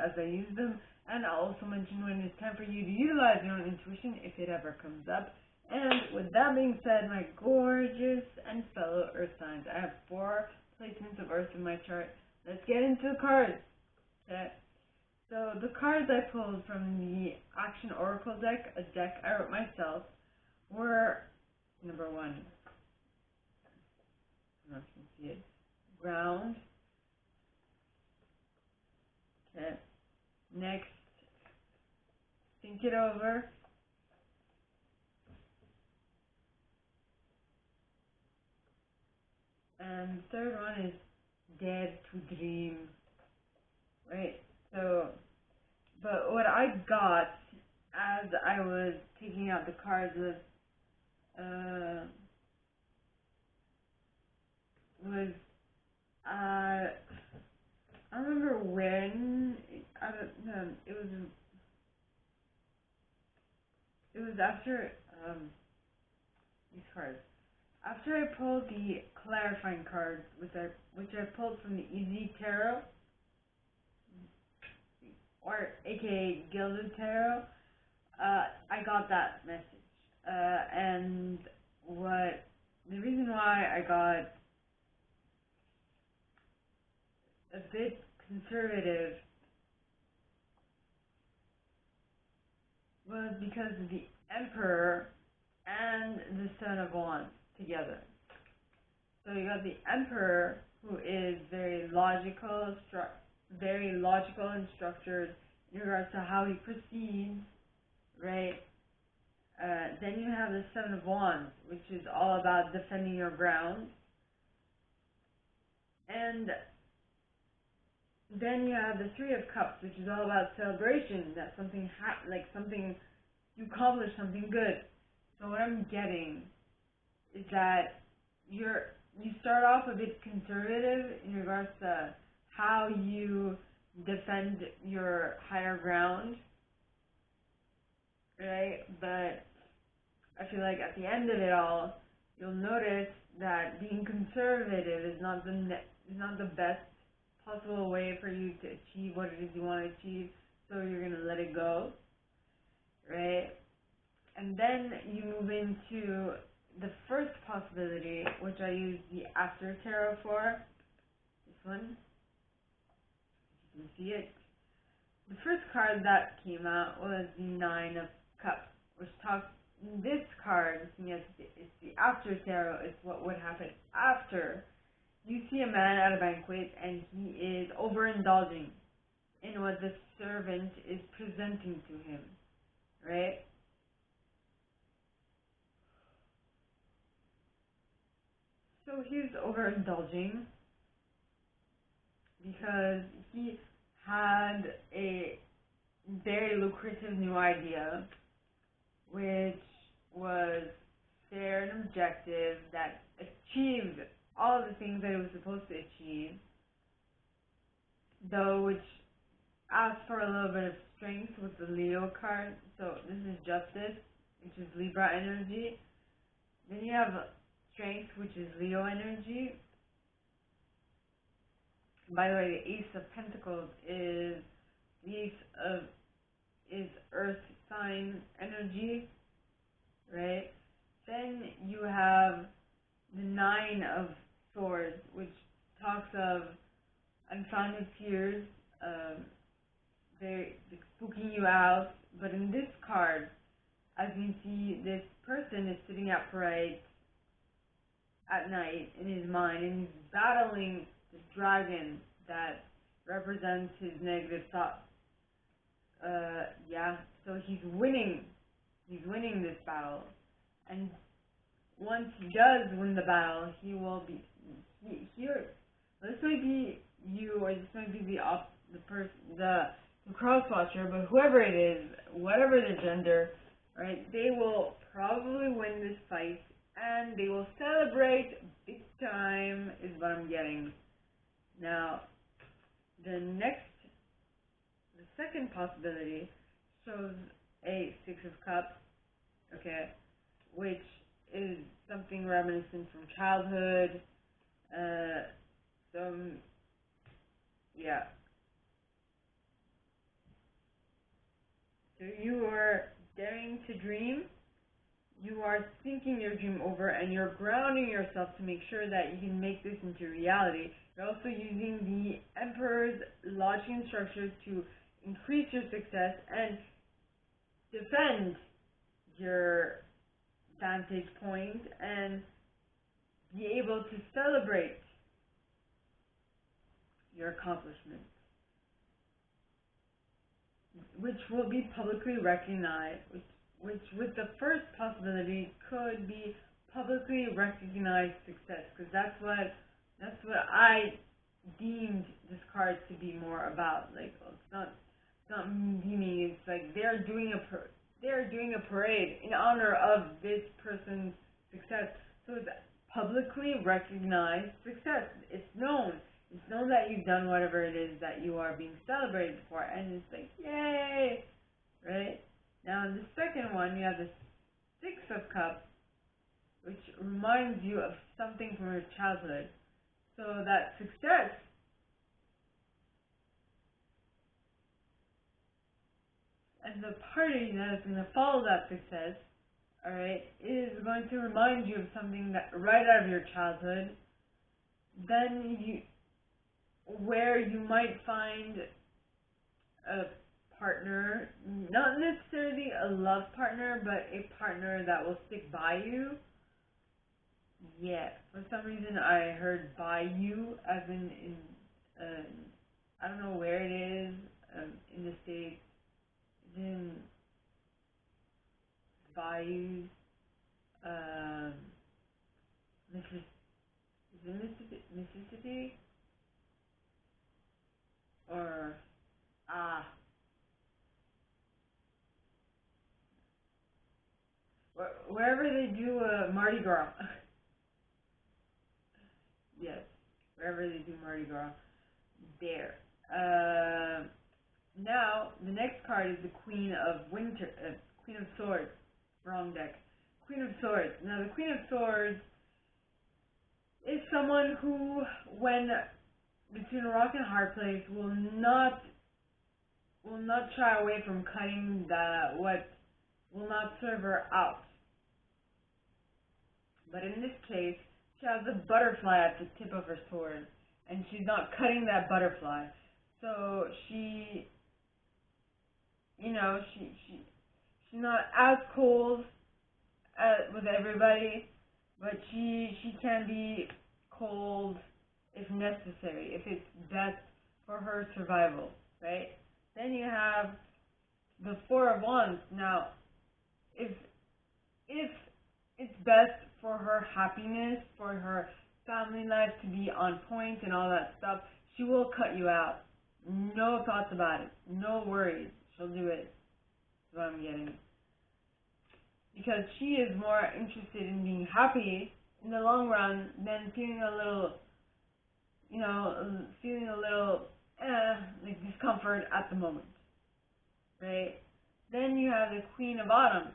as I use them, and I'll also mention when it's time for you to utilize your own intuition if it ever comes up. And with that being said, my gorgeous and fellow Earth signs, I have 4 placements of Earth in my chart. Let's get into the cards. Okay. So the cards I pulled from the Action Oracle deck, a deck I wrote myself, were number 1. I don't know if you can see it. Ground. Okay. Next, think it over. And the third one is dare to dream. Right? So, but what I got as I was taking out the cards was I don't remember when. I don't know. It was after these cards. After I pulled the clarifying cards, which I pulled from the Easy Tarot, or aka Gilded Tarot, I got that message. And the reason why I got a bit conservative was because of the Emperor and the Son of Wands together. So you got the Emperor, who is very logical and structured in regards to how he proceeds, right? Then you have the Seven of Wands, which is all about defending your ground. And then you have the Three of Cups, which is all about celebration, that something something you accomplish, something good. So what I'm getting is that you start off a bit conservative in regards to how you defend your higher ground, right? But I feel like at the end of it all, you'll notice that being conservative is not the best possible way for you to achieve what it is you want to achieve. So you're gonna let it go, right? And then you move into the first possibility, which I use the After Tarot for. This one. You can see it. The first card that came out was the Nine of Cups, which talks. This card, yes, it's the After Tarot. It's what would happen after you see a man at a banquet and he is overindulging in what the servant is presenting to him, right? So he's overindulging because he had a very lucrative new idea, which was fair and objective, that achieved all the things that it was supposed to achieve, though which asked for a little bit of strength with the Leo card. So this is Justice, which is Libra energy. Then you have Strength, which is Leo energy. By the way, the Ace of Pentacles is Earth sign energy, right? Then you have the Nine of Swords, which talks of unfounded fears, they're spooking you out. But in this card, as you can see, this person is sitting upright at night in his mind, and he's battling this dragon that represents his negative thoughts. So he's winning this battle, and once he does win the battle, he will be here. This might be you, or this might be the cross watcher, but whoever it is, whatever the gender, right? They will probably win this fight, and they will celebrate big time, is what I'm getting. Now, the second possibility shows a Six of Cups, okay, which is something reminiscent from childhood, So you are daring to dream, you are thinking your dream over, and you're grounding yourself to make sure that you can make this into reality. You're also using the Emperor's logic and structure to increase your success and defend your vantage point and be able to celebrate your accomplishments, which will be publicly recognized, which with the first possibility could be publicly recognized success, because that's what I deemed this card to be more about. Like, well, it's not me deeming. It's like they're doing a parade in honor of this person's success. So it's publicly recognized success. It's known. It's known that you've done whatever it is that you are being celebrated for, and it's like, yay, right? Now, in the second one, you have the Six of Cups, which reminds you of something from your childhood. So that success and the party that is going to follow that success, all right, is going to remind you of something that right out of your childhood. Then where you might find a partner, not necessarily a love partner, but a partner that will stick by you. Yeah, for some reason I heard by you as in I don't know where it is in the States. It's in Bayou, Mississippi, or wherever they do Mardi Gras. Yes, wherever they do Mardi Gras. There. Now, the next card is the Queen of Swords. Wrong deck. Queen of Swords. Now, the Queen of Swords is someone who, when between a rock and a hard place, will not shy away from cutting what will not serve her out. But in this case, she has a butterfly at the tip of her sword, and she's not cutting that butterfly. So she's not as cold with everybody, but she can be cold if necessary, if it's best for her survival, right? Then you have the Four of Wands. Now, if it's best for her happiness, for her family life to be on point and all that stuff, she will cut you out. No thoughts about it. No worries. She'll do it. That's what I'm getting. Because she is more interested in being happy in the long run than feeling a little like discomfort at the moment. Right? Then you have the Queen of Autumn.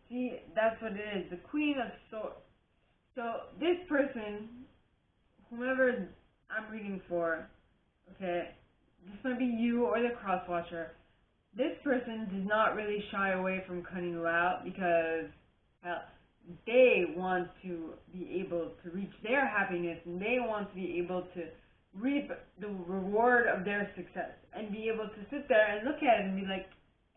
See, that's what it is. The Queen of Swords. So this person, whomever I'm reading for, okay, this might be you or the cross-watcher. This person does not really shy away from cutting you out because they want to be able to reach their happiness, and they want to be able to reap the reward of their success and be able to sit there and look at it and be like,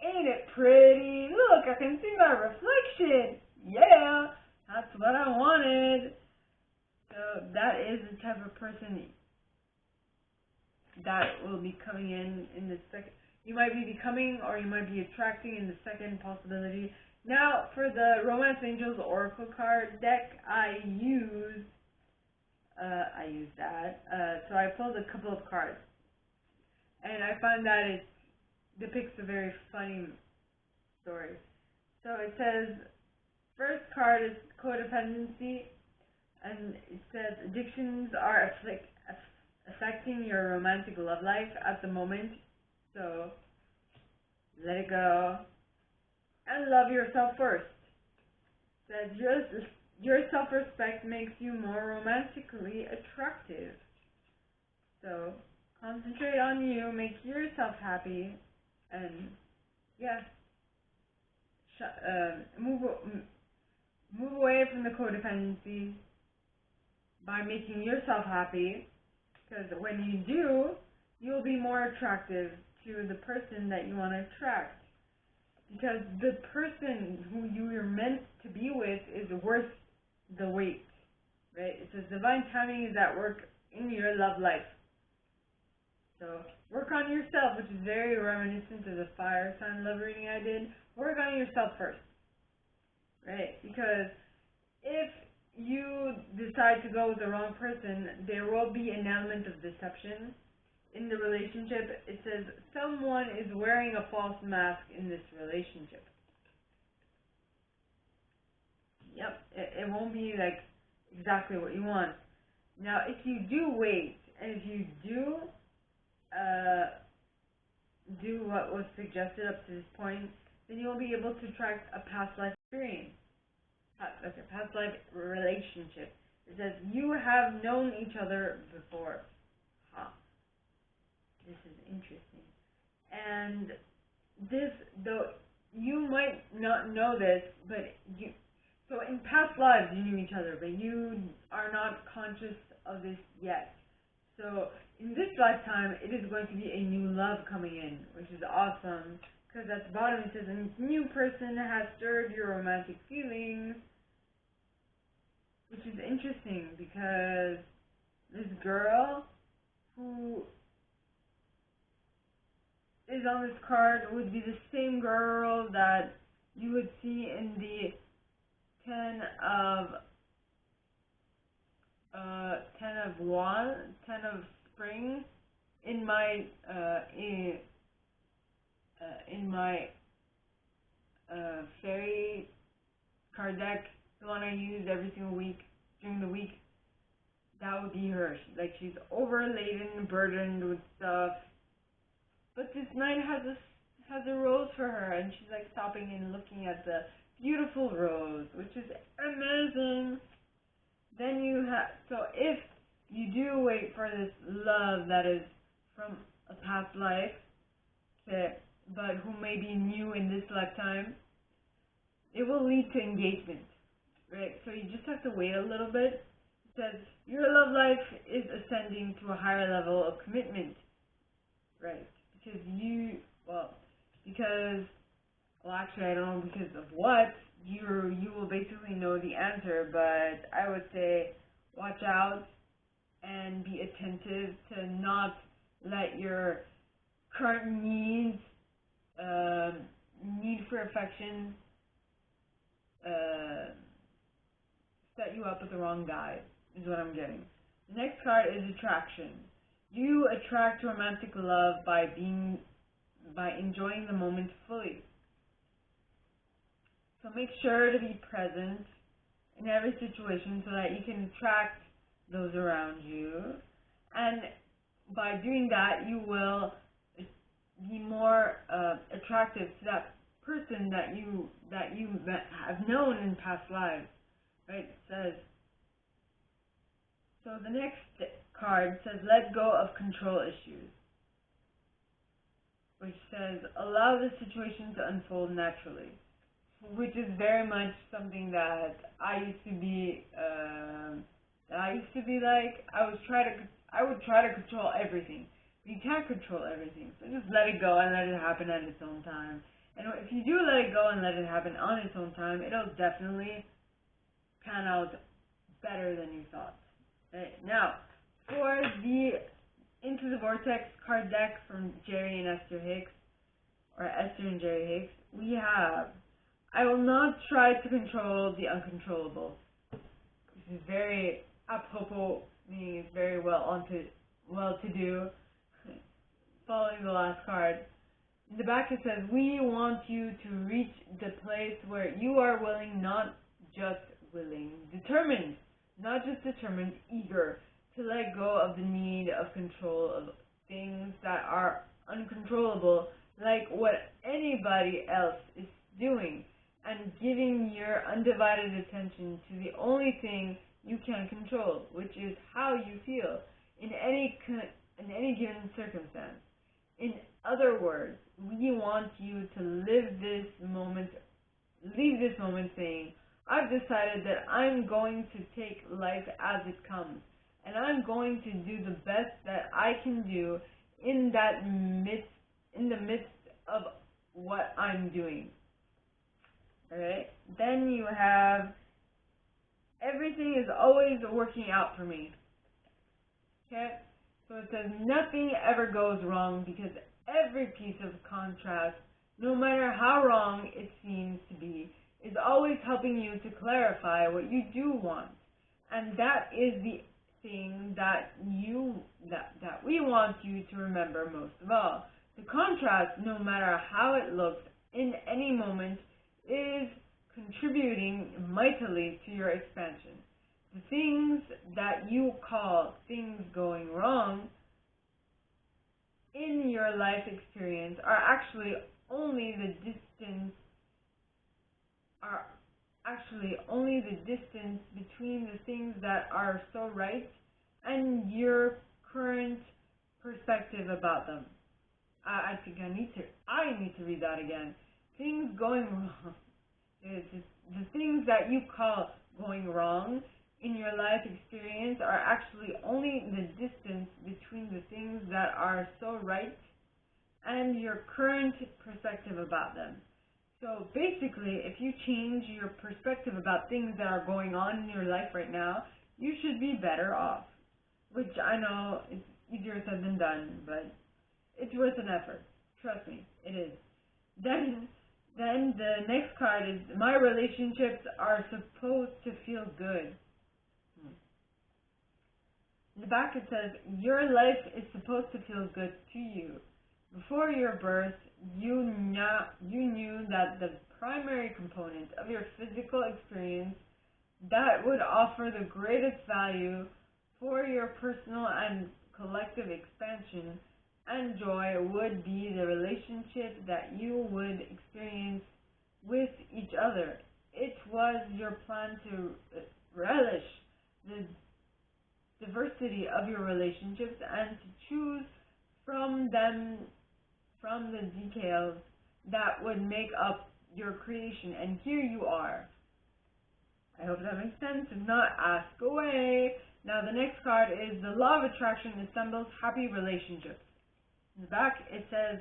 ain't it pretty? Look, I can see my reflection. Yeah, that's what I wanted. So that is the type of person that will be coming in the second. You might be becoming, or you might be attracting in the second possibility. Now, for the Romance Angels Oracle card deck, I used that. So I pulled a couple of cards, and I found that it depicts a very funny story. So it says, first card is codependency, and it says addictions are affecting your romantic love life at the moment. So let it go and love yourself first. It says your self-respect makes you more romantically attractive. So concentrate on you, make yourself happy, and yeah, move away from the codependency by making yourself happy, because when you do, you'll be more attractive to the person that you want to attract, because the person who you are meant to be with is worth the wait, right? It says divine timing is at work in your love life. So work on yourself, which is very reminiscent of the fire sign love reading I did. Work on yourself first, right? Because if you decide to go with the wrong person, there will be an element of deception in the relationship. It says someone is wearing a false mask in this relationship. Yep, it won't be like exactly what you want. Now, if you do wait, and if you do what was suggested up to this point, then you'll be able to attract a past life experience. Past life relationship. It says you have known each other before. This is interesting. And this, though, you might not know this, but so in past lives you knew each other, but you are not conscious of this yet. So in this lifetime, it is going to be a new love coming in, which is awesome. Because at the bottom it says a new person has stirred your romantic feelings, which is interesting because this girl who is on this card would be the same girl that you would see in the Ten of Spring in my fairy card deck, the one I use every single week during the week. That would be her. She's overladen, burdened with stuff. But this knight has a rose for her, and she's like stopping and looking at the beautiful rose, which is amazing. Then you have, so if you do wait for this love that is from a past life, but who may be new in this lifetime, it will lead to engagement, right? So you just have to wait a little bit. It says your love life is ascending to a higher level of commitment, right? Actually I don't know because of what, you will basically know the answer, but I would say watch out and be attentive to not let your current need for affection set you up with the wrong guy, is what I'm getting. The next card is attraction. You attract romantic love by enjoying the moment fully. So make sure to be present in every situation so that you can attract those around you. And by doing that, you will be more attractive to that person that you have known in past lives. Right? It says. So the next card says, let go of control issues, which says, allow the situation to unfold naturally, which is very much something that I used to be like. I would try to control everything. You can't control everything, so just let it go and let it happen at its own time. And if you do let it go and let it happen on its own time, it'll definitely pan out better than you thought. Right. Now, for the Into the Vortex card deck from Jerry and Esther Hicks, or Esther and Jerry Hicks, we have, I will not try to control the uncontrollable. This is very apropos, meaning it's very well to do. Following the last card. In the back it says, we want you to reach the place where you are willing, not just willing, determined, not just determined, eager to let go of the need of control of things that are uncontrollable, like what anybody else is doing, and giving your undivided attention to the only thing you can control, which is how you feel in any given circumstance. In other words, we want you to live this moment leave this moment saying, I've decided that I'm going to take life as it comes, and I'm going to do the best that I can do in the midst of what I'm doing. Alright? Then you have, everything is always working out for me. Okay? So it says nothing ever goes wrong because every piece of contrast, no matter how wrong it seems to be, is always helping you to clarify what you do want. And that is the thing that we want you to remember most of all. The contrast, no matter how it looks in any moment, is contributing mightily to your expansion. The things that you call things going wrong in your life experience are actually only the distance between the things that are so right and your current perspective about them. I think I need to read that again. Things going wrong. The things that you call going wrong in your life experience are actually only the distance between the things that are so right and your current perspective about them. So basically, if you change your perspective about things that are going on in your life right now, you should be better off. Which I know is easier said than done, but it's worth an effort. Trust me, it is. Then the next card is, my relationships are supposed to feel good. In the back it says, your life is supposed to feel good to you. Before your birth, you knew that the primary component of your physical experience that would offer the greatest value for your personal and collective expansion and joy would be the relationship that you would experience with each other. It was your plan to relish the diversity of your relationships and to choose from the details that would make up your creation. And here you are. I hope that makes sense. If not, ask away. Now the next card is, the law of attraction assembles happy relationships. In the back it says,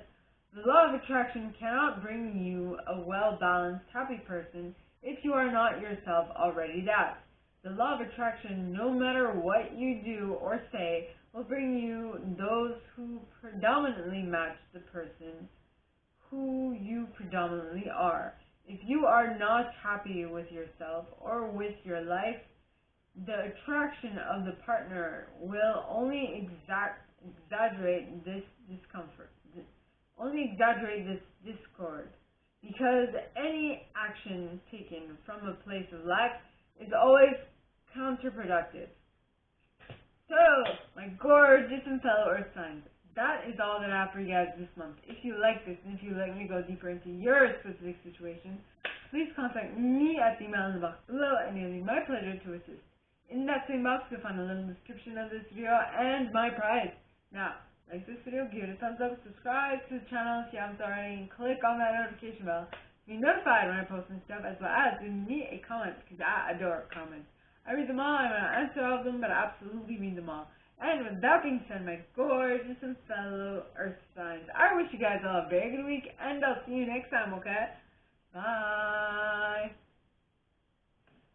the law of attraction cannot bring you a well-balanced, happy person if you are not yourself already that. The law of attraction, no matter what you do or say, will bring you those who predominantly match the person who you predominantly are. If you are not happy with yourself or with your life, the attraction of the partner will only exaggerate this discord, because any action taken from a place of lack is always counterproductive. So, my gorgeous and fellow Earth signs, that is all that I have for you guys this month. If you like this, and if you'd like me to go deeper into your specific situation, please contact me at the email in the box below, and it'll be my pleasure to assist. In that same box, you'll find a little description of this video and my prize. Now, like this video, give it a thumbs up, subscribe to the channel if you haven't already, and click on that notification bell to be notified when I post new stuff, as well as leave me a comment, because I adore comments. I read them all, I'm going to answer all of them, but I absolutely read them all. And with that being said, my gorgeous and fellow Earth signs, I wish you guys all a very good week, and I'll see you next time, okay? Bye!